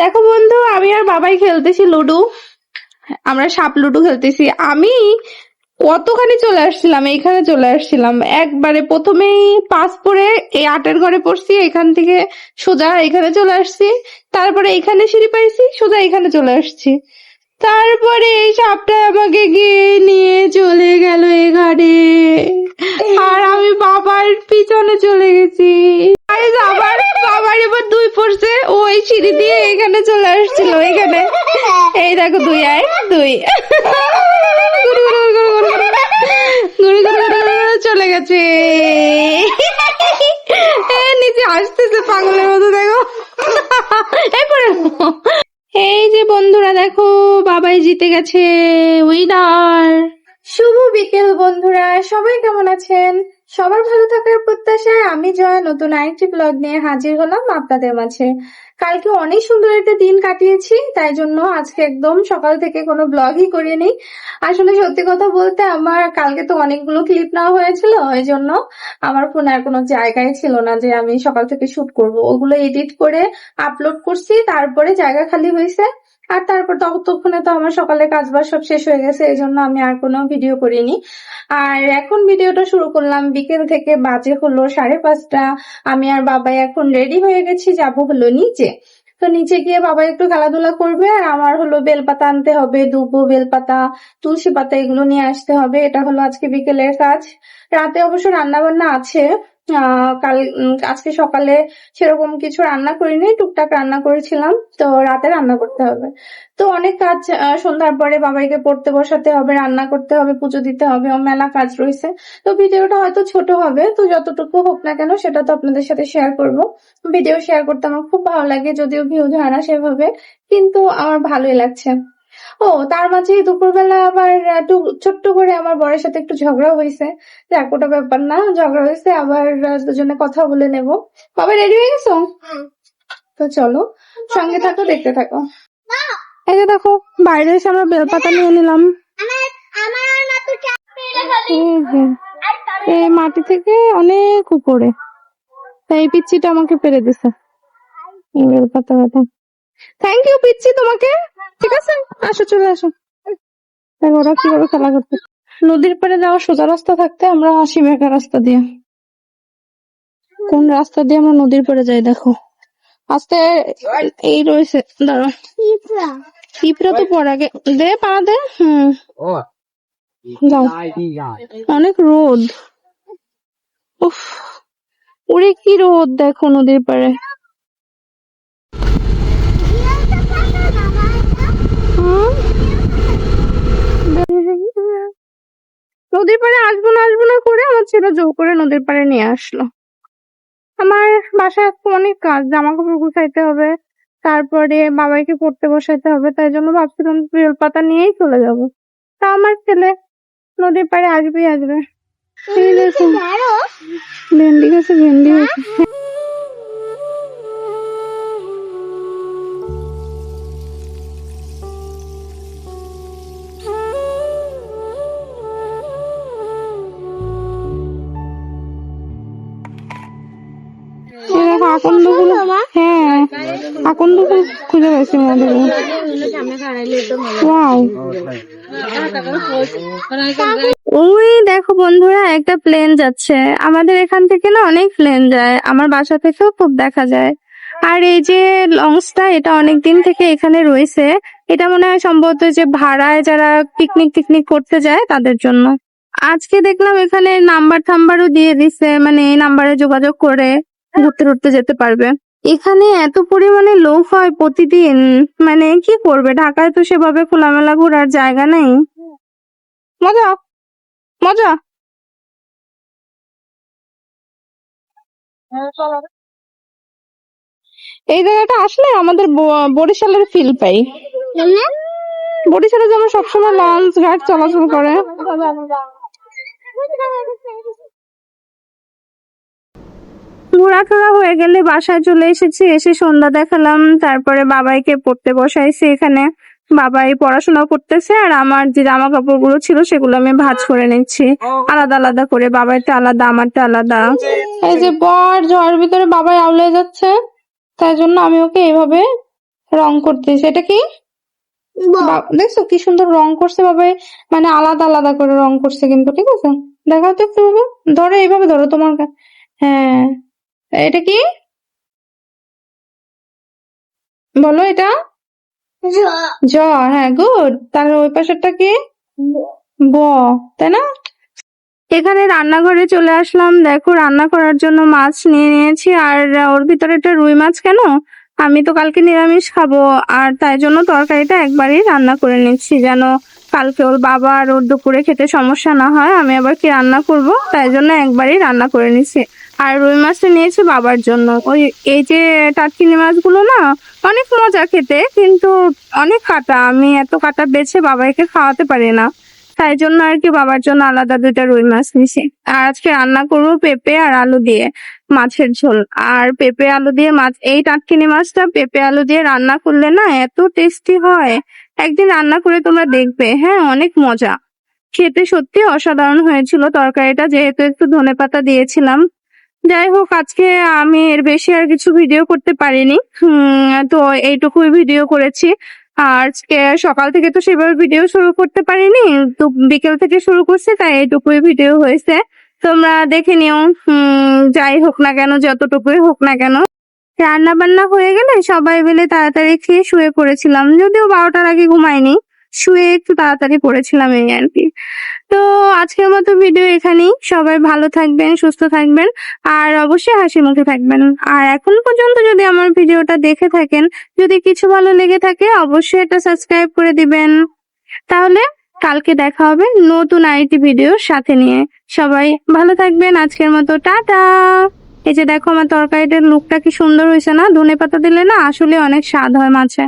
দেখো বন্ধু, আমি আর বাবাই খেলতেছি লুডো। আমরা সাপ লুডো খেলতেছি। আমি কতখানি চলে আসছিলাম, এইখানে চলে আসছিলাম একবারে প্রথমেই পাস পরে এই আটের ঘরে পড়ছি, এখান থেকে সোজা এখানে চলে আসছি। তারপরে এখানে সিঁড়ি পাইছি, সোজা এখানে চলে আসছি। তারপরে এই সাপটা আমাকে গিয়ে নিয়ে চলে গেল এখানে, আর আমি বাবার পিছনে চলে গেছি। আরে আবার বাবার এবার দুই পড়ছে, ওই সিঁড়ি দিয়ে এখানে চলে আসছিল এখানে। এই দেখো দুই আর দুই গুড়ি গুড়ি গুড়ি গুড়ি গুড়ি গুড়ি গুড়ি গুড়ি গুড়ি চলে গেছে। নিচে আসতেছে পাগলের মতো, দেখো। এরপরে এই যে বন্ধুরা দেখো, বাবাই জিতে গেছে, উইনার। শুভ বিকেল বন্ধুরা, সবাই কেমন আছেন? সবার ভালো থাকার প্রত্যাশায় আমি জয়া নতুন আরেকটি ব্লগ নিয়ে হাজির হলাম আপনাদের মাঝে। কালকে অনেক সুন্দর একটা দিন কাটিয়েছি, তাই জন্য আজকে একদম সকাল থেকে কোনো ব্লগই করিনি। আসলে সত্যি কথা বলতে আমার কালকে তো অনেকগুলো ক্লিপ নেওয়া হয়েছিল, ওই জন্য আমার ফোনে আর কোনো জায়গায় ছিল না যে আমি সকাল থেকে শুট করব। ওগুলো এডিট করে আপলোড করছি, তারপরে জায়গা খালি হয়েছে। আর তারপর ততক্ষণে তো আমার সকালের কাজবাজ সব শেষ হয়ে গেছে, এই জন্য আমি আর কোনো ভিডিও করিনি। আর এখন ভিডিওটা শুরু করলাম বিকেল থেকে, বাজে হলো 5:30। আমি আর বাবাই এখন রেডি হয়ে গেছি, যাবো হলো নিচে। তো নিচে গিয়ে বাবা একটু খেলাধুলা করবে, আর আমার হলো বেলপাতা আনতে হবে, দুবো, বেলপাতা, তুলসী পাতা এগুলো নিয়ে আসতে হবে। এটা হলো আজকে বিকেলের কাজ। রাতে অবশ্য রান্না বান্না আছে। আজকে সকালে সেরকম কিছু রান্না করিনি, টুকটাক রান্না করেছিলাম, তো রাতে রান্না করতে হবে। তো অনেক কাজ। সন্ধ্যার পরে বাবাইকে পড়তে বসাতে হবে, রান্না করতে হবে, পুজো দিতে হবে, ও মেলা কাজ রয়েছে। তো ভিডিওটা হয়তো ছোট হবে, তো যতটুকু হোক না কেন সেটা তো আপনাদের সাথে শেয়ার করব। ভিডিও শেয়ার করতে আমার খুব ভালো লাগে, যদিও ভিউজ হয় না সেভাবে, কিন্তু আমার ভালোই লাগছে। ও তার মাঝে দুপুরবেলা আবার একটু ছোট্ট করে আমার বরের সাথে একটু ঝগড়া হয়েছে। যাক, ওটা ব্যাপার না, ঝগড়া হয়েছে, আবার দুজনে কথা বলে নেব। বাবা রেডি হয়ে গেছো? তো চলো সঙ্গে থাকো, দেখতে থাকো। এই যে দেখো, বাইরে এসে আমরা বেলপাতা নিয়ে নিলাম। এই যে, এই মাটি থেকে অনেক উপরে, তাই এই পিচ্ছিটা আমাকে পেরে দিছে এই বেলপাতা। থ্যাংক ইউ পিচ্ছি তোমাকে। ঠিক আছে, আসো, চলে আসো। দেখো ওরা কিভাবে খেলা করতে। নদীর পাড়ে যাওয়ার সোজা রাস্তা থাকতে আমরা আসি বেকার রাস্তা দিয়ে। কোন রাস্তা দিয়ে আমরা নদীর পাড়ে যাই দেখো। আস্তে এই রয়েছে, দাঁড়া। পিঁপড়া তো পড়া গে দে, পা দে। যাও। অনেক রোদ, উফ, ওরে কি রোদ দেখো নদীর পাড়ে। নদীর পাড়ে আসবো না আসবো না করে আমার ছেলে জোর করে নদীর পাড়ে নিয়ে আসলো। আমার বাসায় অনেক কাজ, জামা কাপড় গুছাইতে হবে, তারপরে বাবাইকে পড়তে বসাইতে হবে, তাই জন্য ভাবছিলাম বেলপাতা নিয়েই চলে যাব। তা আমার ছেলে নদীর পাড়ে আসবেই আসবে। এই দেখো ভেন্ডি গাছে ভেন্ডি হয়েছে। আকন্দ ফুল, হ্যাঁ আকন্দ ফুল খুঁজে পাইছি আমাদের। ওই দেখো বন্ধুরা, একটা প্লেন যাচ্ছে আমাদের এখান থেকে, না অনেক প্লেন যায়, আমার বাসা থেকেও খুব দেখা যায়। আর এই যে লঞ্চটা, এটা অনেক দিন থেকে এখানে রয়েছে। এটা মনে হয় সম্ভবত যে ভাড়ায় যারা পিকনিক টিকনিক করতে যায় তাদের জন্য। আজকে দেখলাম এখানে নাম্বার টাম্বারও দিয়ে দিছে, মানে এই নাম্বারে যোগাযোগ করে ঘুরতে ঘুরতে যেতে পারবে। এখানে এত পরিমাণে লোক হয় প্রতিদিন, মানে কি করবে, ঢাকায় তো সেভাবে খোলামেলা ঘোরার জায়গা নেই। মজা মজা। এই জায়গাটা আসলে আমাদের বরিশালের ফিল পাই। বরিশালে যেমন সবসময় লঞ্চ ঘাট চলাচল করে। ঘোরাফেরা হয়ে গেলে বাসায় চলে এসেছি, এসে সন্ধ্যা দেখালাম, তারপরে বাবাইকে পড়তে বসাইছি এখানে। বাবাই পড়াশোনা করতেছে, আর আমার যে জামা কাপড় গুলো ছিল সেগুলো আমি ভাঁজ করে নিচ্ছি আলাদা আলাদা করে, বাবাইটা আলাদা আমারটা আলাদা। এই যে বর ঝড়ের ভিতরে বাবাই আউলে যাচ্ছে, তাই জন্য আমি ওকে এইভাবে রং করতেছে, এটা কি? দেখছো কি সুন্দর রং করছে বাবাই, মানে আলাদা আলাদা করে রং করছে কিন্তু, ঠিক আছে? দেখাও তো একটু বাবা, ধরো এইভাবে ধরো তোমার হ্যাঁ, এটা কি বলো? এটা জ, হ্যাঁ গুড। তাহলে ওই পাশেরটা কি? ব, তাই না? এখানে রান্নাঘরে চলে আসলাম, দেখো রান্না করার জন্য মাছ নিয়ে নিয়েছি। আর ওর ভিতরে একটা রুই মাছ কেন, আমি তো কালকে নিরামিষ খাবো, আর তাই জন্য তরকারিটা একবারই রান্না করে নিচ্ছি, যেন কালকে ওর বাবা আর ওর দুপুরে খেতে সমস্যা না হয়। আমি আবার কি রান্না করব, তাই জন্য একবারই রান্না করে নিচ্ছি। আর রুই মাছটা নিয়েছি বাবার জন্য। ওই এই যে টাটকিনি মাছগুলো না, অনেক মজা খেতে, কিন্তু অনেক কাটা, আমি এত কাটা বেছে বাবাকে খাওয়াতে পারি না, তাই জন্য আর কি বাবার জন্য আলাদা 2টা রুই মাছ নিছি। আর আজকে রান্না করবো পেঁপে আর আলু দিয়ে মাছের ঝোল। আর পেঁপে আলু দিয়ে মাছ, এই টাটকিনি মাছটা পেঁপে আলু দিয়ে রান্না করলে না এত টেস্টি হয়, একদিন রান্না করে তোমরা দেখবে, হ্যাঁ অনেক মজা খেতে, সত্যি অসাধারণ হয়েছিল তরকারিটা, যেহেতু একটু ধনেপাতা দিয়েছিলাম। যাই হোক, আজকে আমি এর বেশি আর কিছু ভিডিও করতে পারিনি, তো এইটুকুই ভিডিও করেছি। আর আজকে সকাল থেকে তো সেভাবে ভিডিও শুরু করতে পারিনি, তো বিকেল থেকে শুরু করছি, তাই এইটুকুই ভিডিও হয়েছে, তোমরা দেখে নিও। যাই হোক না কেন, যতটুকুই হোক না কেন, রান্না বান্না হয়ে গেলে সবাই মিলে তাড়াতাড়ি খেয়ে শুয়ে পড়েছিলাম, যদিও 12টার আগে ঘুমাইনি, শুয়ে একটু তাড়াতাড়ি পড়েছিলাম এই আর কি। তো আজকের মতো ভিডিও এখানেই, সবাই ভালো থাকবেন, সুস্থ থাকবেন, আর অবশ্যই হাসি মুখে থাকবেন। আর এখন পর্যন্ত যদি আমার ভিডিওটা দেখে থাকেন, যদি কিছু ভালো লেগে থাকে, অবশ্যই এটা সাবস্ক্রাইব করে দিবেন। তাহলে কালকে দেখা হবে নতুন আরেকটি ভিডিওর সাথে নিয়ে। সবাই ভালো থাকবেন, আজকের মতো টাটা। এই যে দেখো আমার তরকারিটার লুকটা কি সুন্দর হয়েছে না, ধনেপাতা দিলে না আসলে অনেক স্বাদ হয় মাছে।